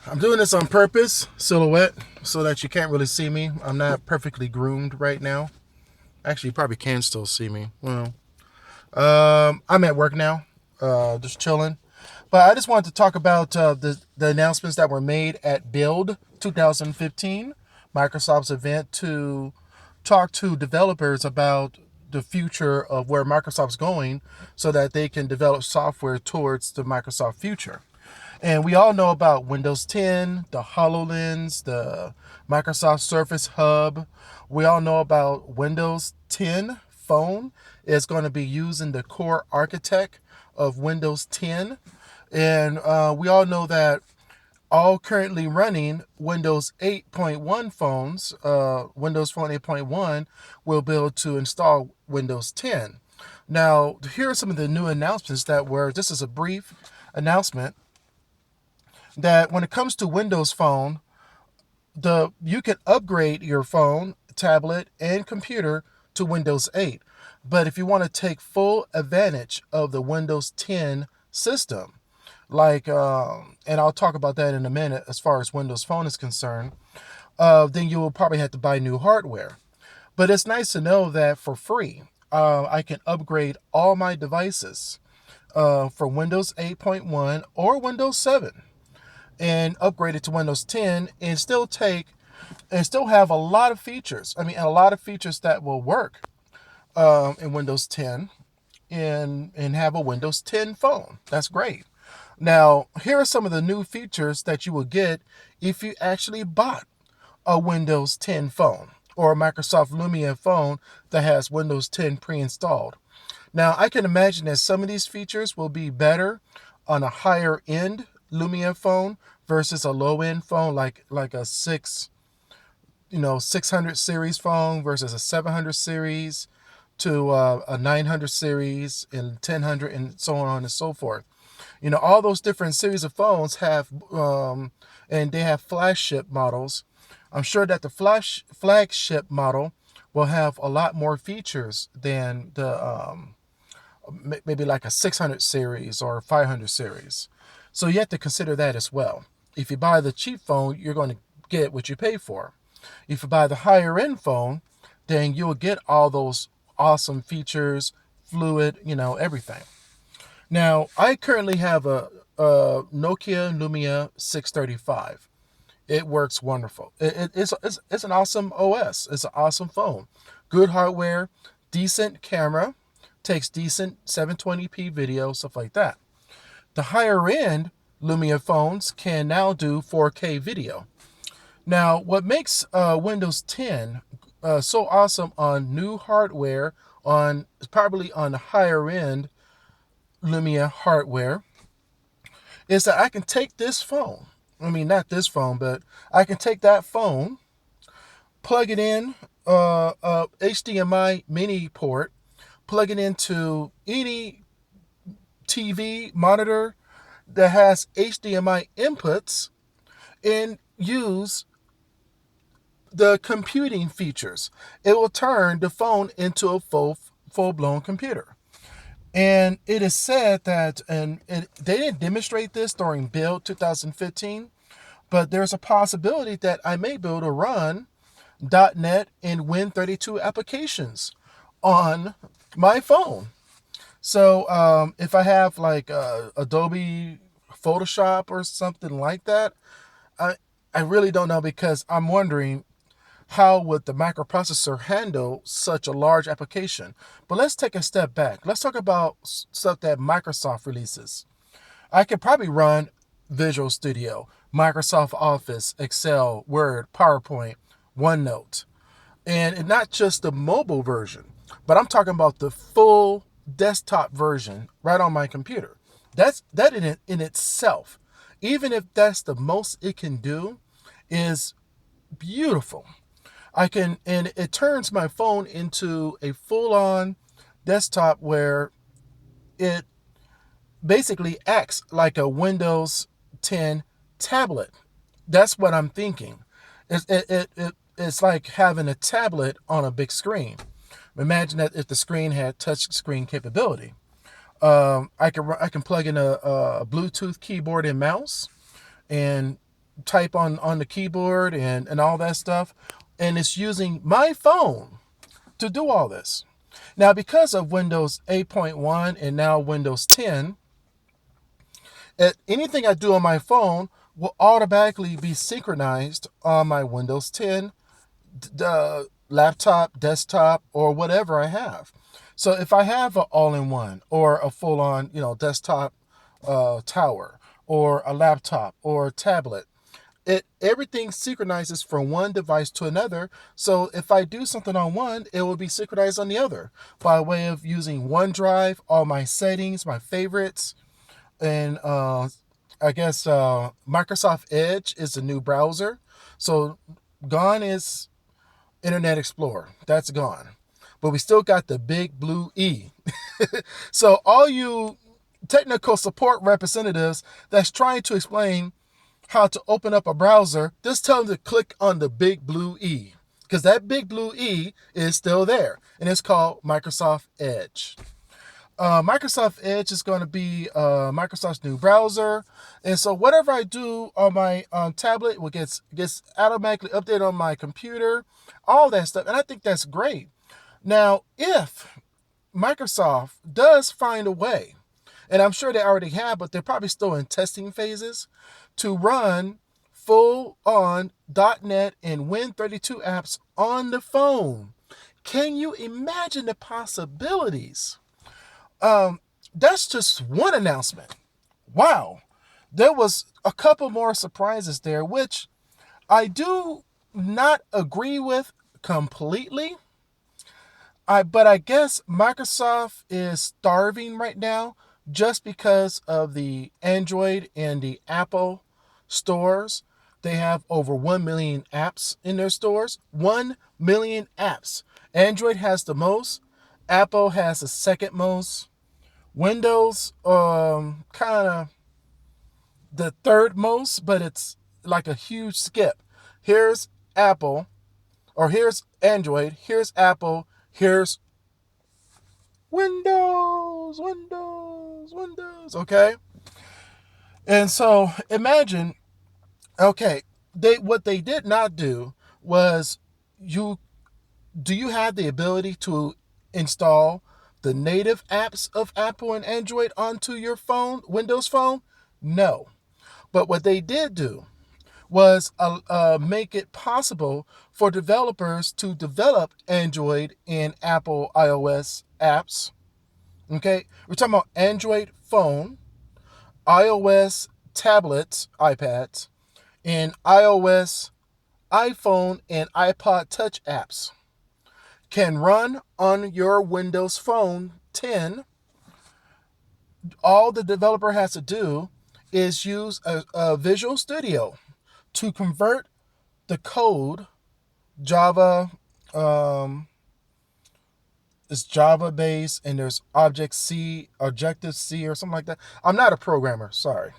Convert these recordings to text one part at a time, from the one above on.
I'm doing this on purpose, silhouette, so that you can't really see me. I'm not perfectly groomed right now. Actually, you probably can still see me. Well, I'm at work now, just chilling. But I just wanted to talk about the announcements that were made at Build 2015, Microsoft's event to talk to developers about the future of where Microsoft's going so that they can develop software towards the Microsoft future. And we all know about Windows 10, the HoloLens, the Microsoft Surface Hub. We all know about Windows 10 phone is going to be using the core architect of Windows 10. And we all know that all currently running Windows 8.1 phones, Windows Phone 8.1, will be able to install Windows 10. Now, here are some of the new announcements that were, this is a brief announcement, that when it comes to Windows Phone, you can upgrade your phone, tablet, and computer to Windows 8. But if you want to take full advantage of the Windows 10 system, and I'll talk about that in a minute as far as Windows Phone is concerned, then you will probably have to buy new hardware. But it's nice to know that for free, I can upgrade all my devices from Windows 8.1 or Windows 7 and upgrade it to Windows 10 and still have a lot of features. I mean, a lot of features that will work in Windows 10 and have a Windows 10 phone. That's great. Now, here are some of the new features that you will get if you actually bought a Windows 10 phone or a Microsoft Lumia phone that has Windows 10 pre-installed. Now, I can imagine that some of these features will be better on a higher end Lumia phone versus a low end phone like a 600 series phone versus a 700 series to a 900 series and 1000 and so on and so forth. All those different series of phones have and they have flagship models. I'm sure that the flagship model will have a lot more features than the maybe like a 600 series or 500 series. So you have to consider that as well. If you buy the cheap phone, you're going to get what you pay for. If you buy the higher end phone, then you'll get all those awesome features, fluid, everything. Now, I currently have a Nokia Lumia 635. It works wonderful. It's an awesome OS. It's an awesome phone. Good hardware, decent camera, takes decent 720p video, stuff like that. The higher end Lumia phones can now do 4K video. Now, what makes Windows 10 so awesome on new hardware, probably on the higher end Lumia hardware, is that I can take this phone. I mean, not this phone, but I can take that phone, plug it in, HDMI mini port, plug it into any TV monitor that has HDMI inputs, and use the computing features. It will turn the phone into a full-blown computer. And it is said that, they didn't demonstrate this during Build 2015, but there's a possibility that I may be able to run .NET and Win32 applications on my phone. So if I have like Adobe Photoshop or something like that, I I really don't know, because I'm wondering how would the microprocessor handle such a large application. But let's take a step back. Let's talk about stuff that Microsoft releases. I could probably run Visual Studio, Microsoft Office, Excel, Word, PowerPoint, OneNote, and not just the mobile version, but I'm talking about the full desktop version right on my computer. That in itself, even if that's the most it can do, is beautiful. And it turns my phone into a full-on desktop where it basically acts like a Windows 10 tablet. That's what I'm thinking. It's like having a tablet on a big screen. Imagine that if the screen had touch screen capability. I can plug in a Bluetooth keyboard and mouse, and type on the keyboard and all that stuff. And it's using my phone to do all this. Now, because of Windows 8.1 and now Windows 10, anything I do on my phone will automatically be synchronized on my Windows 10 laptop, desktop, or whatever I have. So if I have an all-in-one or a full-on, desktop tower or a laptop or a tablet, everything synchronizes from one device to another. So if I do something on one, it will be synchronized on the other by way of using OneDrive, all my settings, my favorites, and I guess Microsoft Edge is the new browser. So gone is Internet Explorer. That's gone. But we still got the big blue E. So all you technical support representatives that's trying to explain how to open up a browser, just tell them to click on the big blue E, because that big blue E is still there, and it's called Microsoft Edge. Microsoft Edge is going to be Microsoft's new browser, and so whatever I do on my tablet will gets automatically updated on my computer, all that stuff, and I think that's great. Now, if Microsoft does find a way, and I'm sure they already have, but they're probably still in testing phases, to run full-on .NET and Win32 apps on the phone. Can you imagine the possibilities? That's just one announcement. Wow. There was a couple more surprises there, which I do not agree with completely. But I guess Microsoft is starving right now just because of the Android and the Apple stores. They have over 1 million apps in their stores. 1 million apps. Android has the most. Apple has the second most. Windows, kind of the third most, but it's like a huge skip. Here's Apple, or here's Android, here's Apple, here's Windows. Okay? And so imagine, okay, what they did not do was do you have the ability to install the native apps of Apple and Android onto your phone, Windows phone? No. But what they did do was make it possible for developers to develop Android and Apple iOS apps. Okay, we're talking about Android phone, iOS tablets, iPads, and iOS iPhone and iPod Touch apps can run on your Windows Phone 10. All the developer has to do is use a Visual Studio to convert the code. Java, it's Java based, and there's Objective-C or something like that. I'm not a programmer, sorry.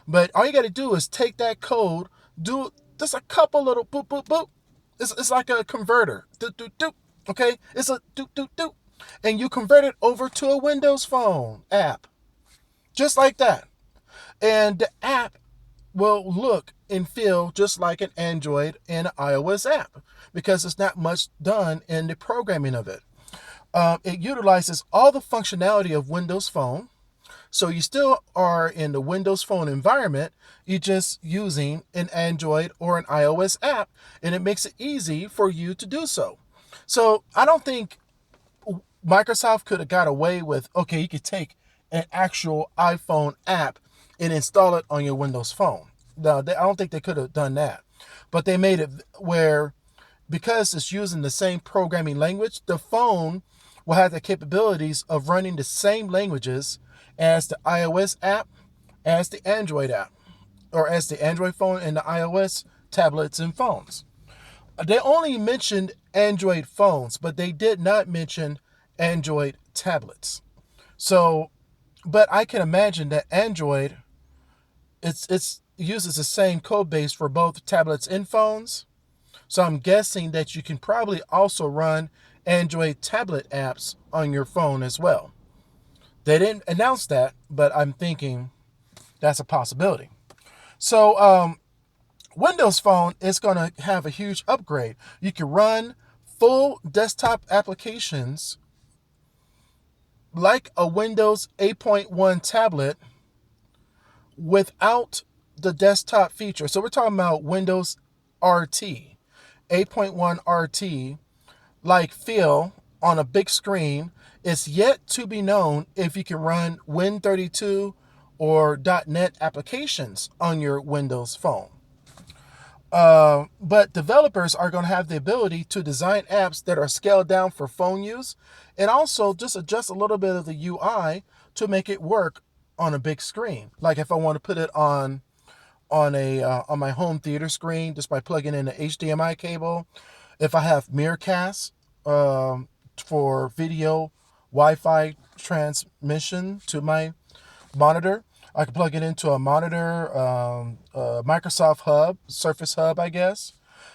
But all you got to do is take that code, do just a couple little boop, boop, boop. It's like a converter. Doop, doop, doop. Okay? It's a doop, doop, doop. And you convert it over to a Windows Phone app. Just like that. And the app will look and feel just like an Android and an iOS app because it's not much done in the programming of it. It utilizes all the functionality of Windows Phone. So you still are in the Windows Phone environment. You're just using an Android or an iOS app, and it makes it easy for you to do so. So I don't think Microsoft could have got away with, okay, you could take an actual iPhone app and install it on your Windows Phone. No, I don't think they could have done that. But they made it where, because it's using the same programming language, the phone will have the capabilities of running the same languages as the iOS app, as the Android app, or as the Android phone and the iOS tablets and phones. They only mentioned Android phones, but they did not mention Android tablets. So, but I can imagine that Android, it's uses the same code base for both tablets and phones. So I'm guessing that you can probably also run Android tablet apps on your phone as well. They didn't announce that, but I'm thinking that's a possibility. So Windows Phone is going to have a huge upgrade. You can run full desktop applications like a Windows 8.1 tablet without the desktop feature. So we're talking about Windows RT, 8.1 RT, like feel on a big screen. It's yet to be known if you can run Win32 or .NET applications on your Windows Phone. But developers are going to have the ability to design apps that are scaled down for phone use, and also just adjust a little bit of the UI to make it work on a big screen. Like if I want to put it on on my home theater screen just by plugging in an HDMI cable. If I have Miracast for video Wi-Fi transmission to my monitor, I can plug it into a monitor, Microsoft Hub, Surface Hub, I guess.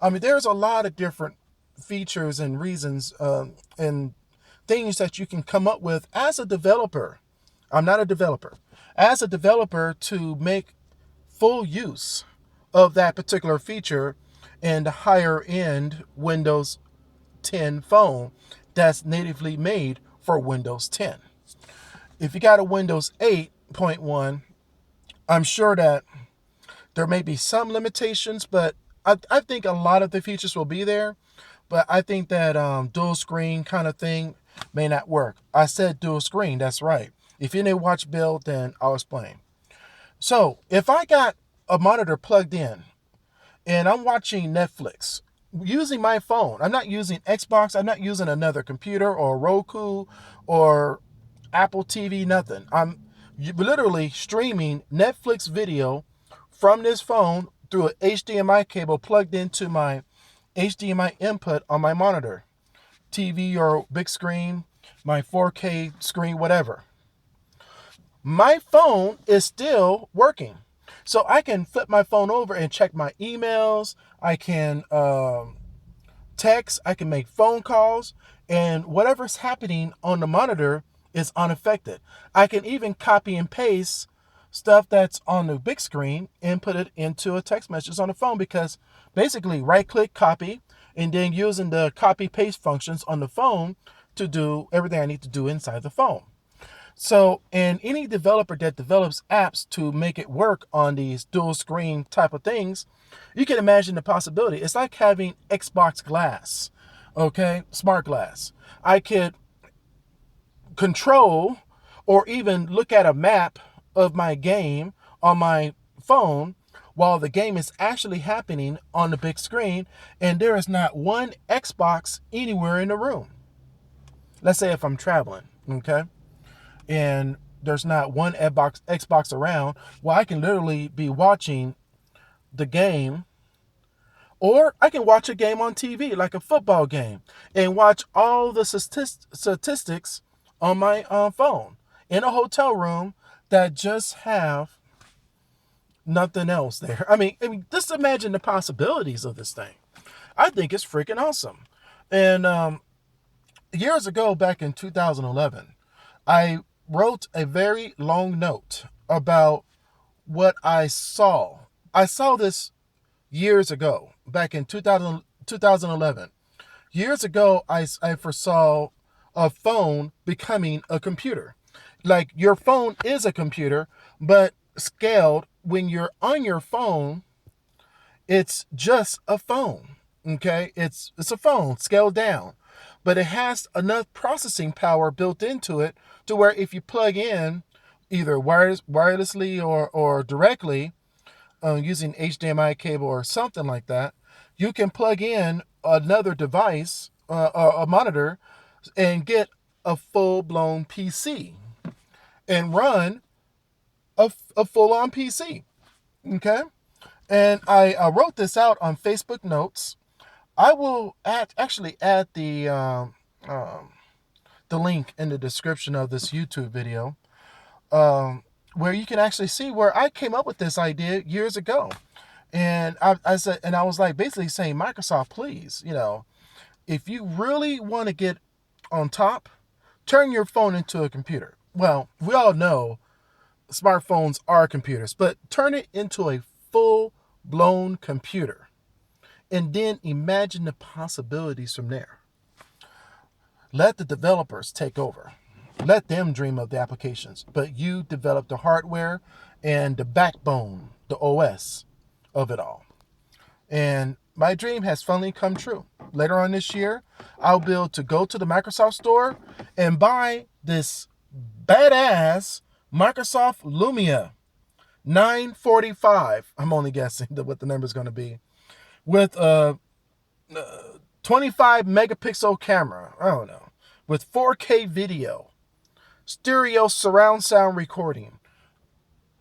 I mean, there's a lot of different features and reasons and things that you can come up with as a developer. I'm not a developer. As a developer to make full use of that particular feature in the higher end Windows 10 phone that's natively made for Windows 10. If you got a Windows 8.1, I'm sure that there may be some limitations, but I think a lot of the features will be there. But I think that dual screen kind of thing may not work. I said dual screen, that's right. If you didn't watch build, then I'll explain. So if I got a monitor plugged in and I'm watching Netflix using my phone, I'm not using Xbox, I'm not using another computer or Roku or Apple TV, nothing. I'm literally streaming Netflix video from this phone through an HDMI cable plugged into my HDMI input on my monitor, TV or big screen, my 4K screen, whatever. My phone is still working. So I can flip my phone over and check my emails. I can text. I can make phone calls. And whatever's happening on the monitor is unaffected. I can even copy and paste stuff that's on the big screen and put it into a text message on the phone, because basically right click, copy, and then using the copy paste functions on the phone to do everything I need to do inside the phone. So, and any developer that develops apps to make it work on these dual screen type of things, you can imagine the possibility. It's like having Xbox Glass, okay, smart glass. I could control or even look at a map of my game on my phone while the game is actually happening on the big screen, and there is not one Xbox anywhere in the room. Let's say if I'm traveling, okay, and there's not one Xbox around, well, I can literally be watching the game, or I can watch a game on TV, like a football game, and watch all the statistics on my phone in a hotel room that just have nothing else there. I mean, just imagine the possibilities of this thing. I think it's freaking awesome. And years ago, back in 2011, I wrote a very long note about what I saw. I saw this years ago, back in 2011. Years ago, I foresaw a phone becoming a computer. Like your phone is a computer, but scaled. When you're on your phone, it's just a phone. Okay, it's a phone scaled down, but it has enough processing power built into it to where if you plug in either wirelessly or directly using HDMI cable or something like that, you can plug in another device, a monitor, and get a full-blown PC and run a full-on PC. Okay, and I wrote this out on Facebook Notes. I will actually add the link in the description of this YouTube video, where you can actually see where I came up with this idea years ago. And I said, and I was like basically saying, Microsoft, please, if you really want to get on top, turn your phone into a computer. Well, we all know smartphones are computers, but turn it into a full blown computer. And then imagine the possibilities from there. Let the developers take over. Let them dream of the applications, but you develop the hardware and the backbone, the OS of it all. And my dream has finally come true. Later on this year, I'll be able to go to the Microsoft store and buy this badass Microsoft Lumia 945. I'm only guessing what the number is going to be. With a 25 megapixel camera. I don't know. With 4K video, stereo surround sound recording,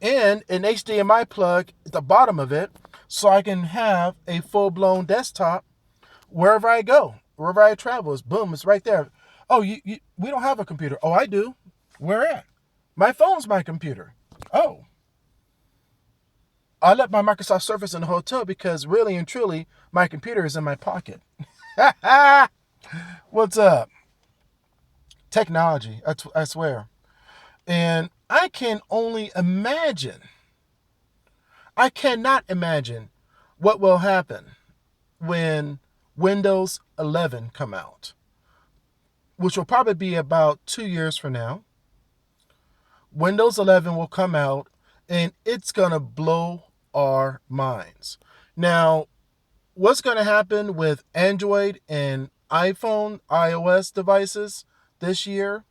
and an HDMI plug at the bottom of it, so I can have a full-blown desktop wherever I go, wherever I travel. It's boom, it's right there. Oh, we don't have a computer. Oh, I do. Where at? My phone's my computer. Oh. I left my Microsoft Surface in the hotel because really and truly, my computer is in my pocket. What's up? Technology, I swear. And I can only imagine. I cannot imagine what will happen when Windows 11 come out, which will probably be about 2 years from now. Windows 11 will come out, and it's going to blow our minds. Now, what's going to happen with Android and iPhone, iOS devices this year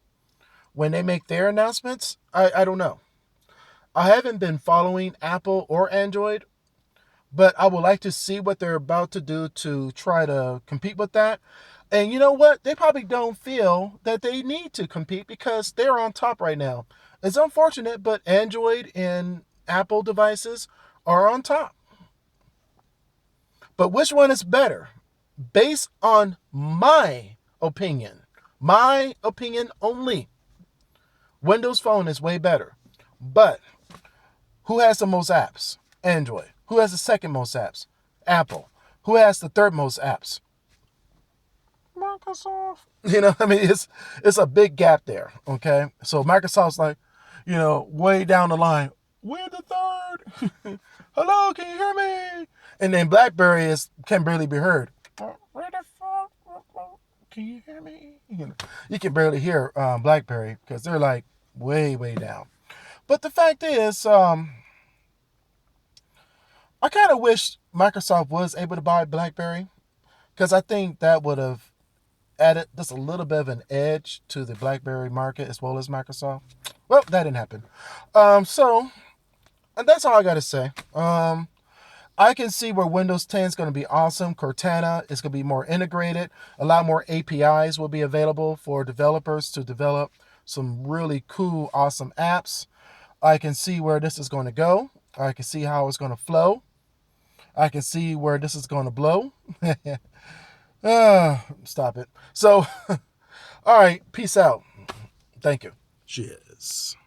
when they make their announcements? I don't know. I haven't been following Apple or Android, but I would like to see what they're about to do to try to compete with that. And you know what? They probably don't feel that they need to compete because they're on top right now. It's unfortunate, but Android and Apple devices are on top. But which one is better? Based on my opinion only, Windows Phone is way better. But who has the most apps? Android. Who has the second most apps? Apple. Who has the third most apps? Microsoft. I mean, it's a big gap there, okay? So Microsoft's like, way down the line. We're the third. Hello, can you hear me? And then BlackBerry can barely be heard. Where the fuck? Can you hear me? You can barely hear BlackBerry because they're like way, way down. But the fact is, I kind of wish Microsoft was able to buy BlackBerry because I think that would have added just a little bit of an edge to the BlackBerry market as well as Microsoft. Well, that didn't happen. And that's all I got to say. I can see where Windows 10 is going to be awesome. Cortana is going to be more integrated. A lot more APIs will be available for developers to develop some really cool, awesome apps. I can see where this is going to go. I can see how it's going to flow. I can see where this is going to blow. Stop it. So, all right. Peace out. Thank you. Shiz.